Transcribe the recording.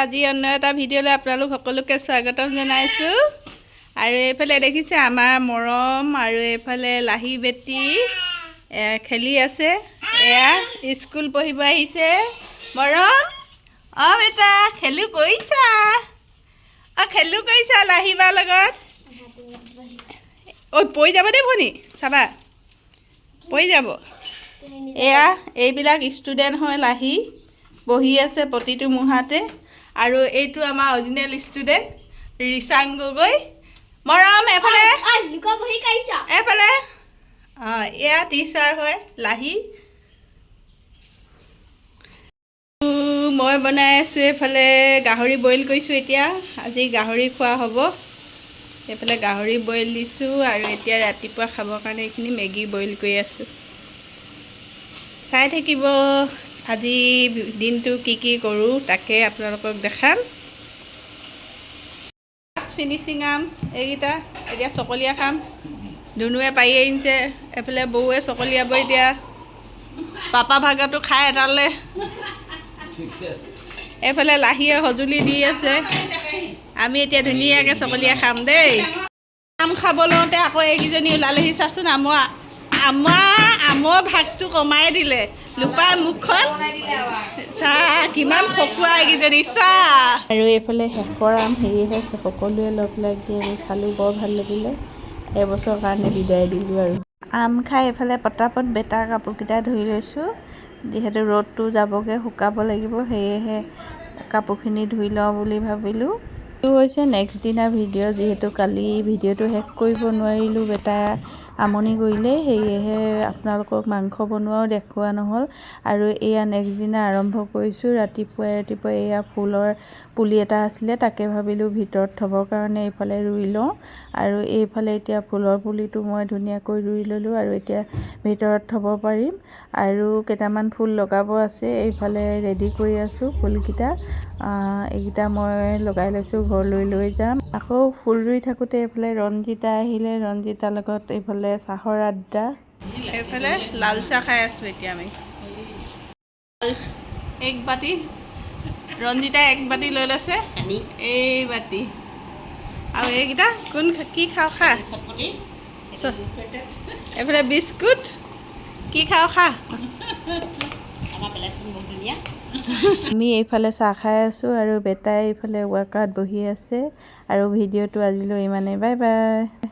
আজি অন্য এটা ভিডিঅ'লৈ আপোনালোক সকলোকে স্বাগতম জনাইছোঁ। আৰু এইফালে দেখিছে আমাৰ মৰম আৰু এইফালে লাহি বেটি খেলি আছে। এয়া স্কুল পঢ়িব আহিছে। মৰম বেটা খেলো কৰিছা? খেলো কৰিছা লাহিবাৰ লগত? পৰি যাব দেই ভনী, চাবা পৰি যাব। এয়া এইবিলাক ষ্টুডেণ্ট হয় লাহি বহি আছে প্ৰতিটো মুহাতে। আৰু এইটো আমাৰ অৰিজিনেল ষ্টুডেণ্ট ৰিচাং গগৈ। মৰম এফালে এফালে এয়া টিচাৰ হয় লাহি। মই বনাই আছোঁ এইফালে গাহৰি বইল কৰিছোঁ। এতিয়া আজি গাহৰি খোৱা হ'ব। এইফালে গাহৰি বইল দিছোঁ আৰু এতিয়া ৰাতিপুৱা খাবৰ কাৰণে এইখিনি মেগী বইল কৰি আছোঁ। চাই থাকিব আজি দিনটো কি কৰোঁ তাকে আপোনালোকক দেখাম। ফাৰ্ষ্ট ফিনিচিং আম এইকেইটা এতিয়া চকলীয়া খাম। ধুনুৱে পাৰি আনিছে, এইফালে বৌৱে চকলীয়াব। এতিয়া পাপা ভাগতো খাই এটালে। এইফালে লাহিয়ে সঁজুলি দি আছে। আমি এতিয়া ধুনীয়াকৈ চকলীয়া খাম দেই। আম খাব লওঁতে আকৌ এইকেইজনী ওলালেহি। চাচোন আমৰ ভাগটো কমাই দিলে। লুপাই মুখখন চা কিমান খকুৱা এইকেইজনী চা। আৰু এইফালে শেষৰ আম সেয়েহে সকলোৱে লগ লাগি আমি খালোঁ। বৰ ভাল লাগিলে। এবছৰৰ কাৰণে বিদায় দিলোঁ। আৰু আম খাই এইফালে পটাপট বেটাৰ কাপোৰকেইটা ধুই লৈছোঁ। যিহেতু ৰ'দটো যাবগৈ, শুকাব লাগিব, সেয়েহে কাপোৰখিনি ধুই লওঁ বুলি ভাবিলোঁ। এইটো হৈছে নেক্সট দিনাৰ ভিডিঅ'। যিহেতু কালি ভিডিঅ'টো শেষ কৰিব নোৱাৰিলোঁ, বেটাই আমনি কৰিলে, সেয়েহে আপোনালোকক মাংস বনোৱাও দেখুওৱা নহ'ল। আৰু এয়া নেক্সট দিনা আৰম্ভ কৰিছোঁ। ৰাতিপুৱাই এয়া ফুলৰ পুলি এটা আছিলে, তাকে ভাবিলোঁ ভিতৰত থ'বৰ কাৰণে এইফালে ৰুই লওঁ। আৰু এইফালে এতিয়া ফুলৰ পুলিটো মই ধুনীয়াকৈ ৰুই ল'লোঁ আৰু এতিয়া ভিতৰত থ'ব পাৰিম। আৰু কেইটামান ফুল লগাব আছে। এইফালে ৰেডি কৰি আছোঁ ফুলকেইটা। এইকেইটা মই লগাই লৈছোঁ, ঘৰলৈ লৈ যাম। আকৌ ফুল ৰুই থাকোঁতে এইফালে ৰঞ্জিতা আহিলে। ৰঞ্জিতাৰ লগত এইফালে চাহৰ আড্ডা। এইফালে লাল চাহ খাই আছোঁ এতিয়া আমি। এক বাতি ৰঞ্জিতাই এক বাতি লৈ লৈছে, এই বাতি। আৰু এইকেইটা কোন কি খাওঁ খা। এইফালে বিস্কুট কি খাওঁ খা। আমি এইফালে চাহ খাই আছোঁ আৰু বেটাই এইফালে ৱাকাত বহি আছে। আৰু ভিডিঅ'টো আজিলৈ ইমানেই। Bye bye.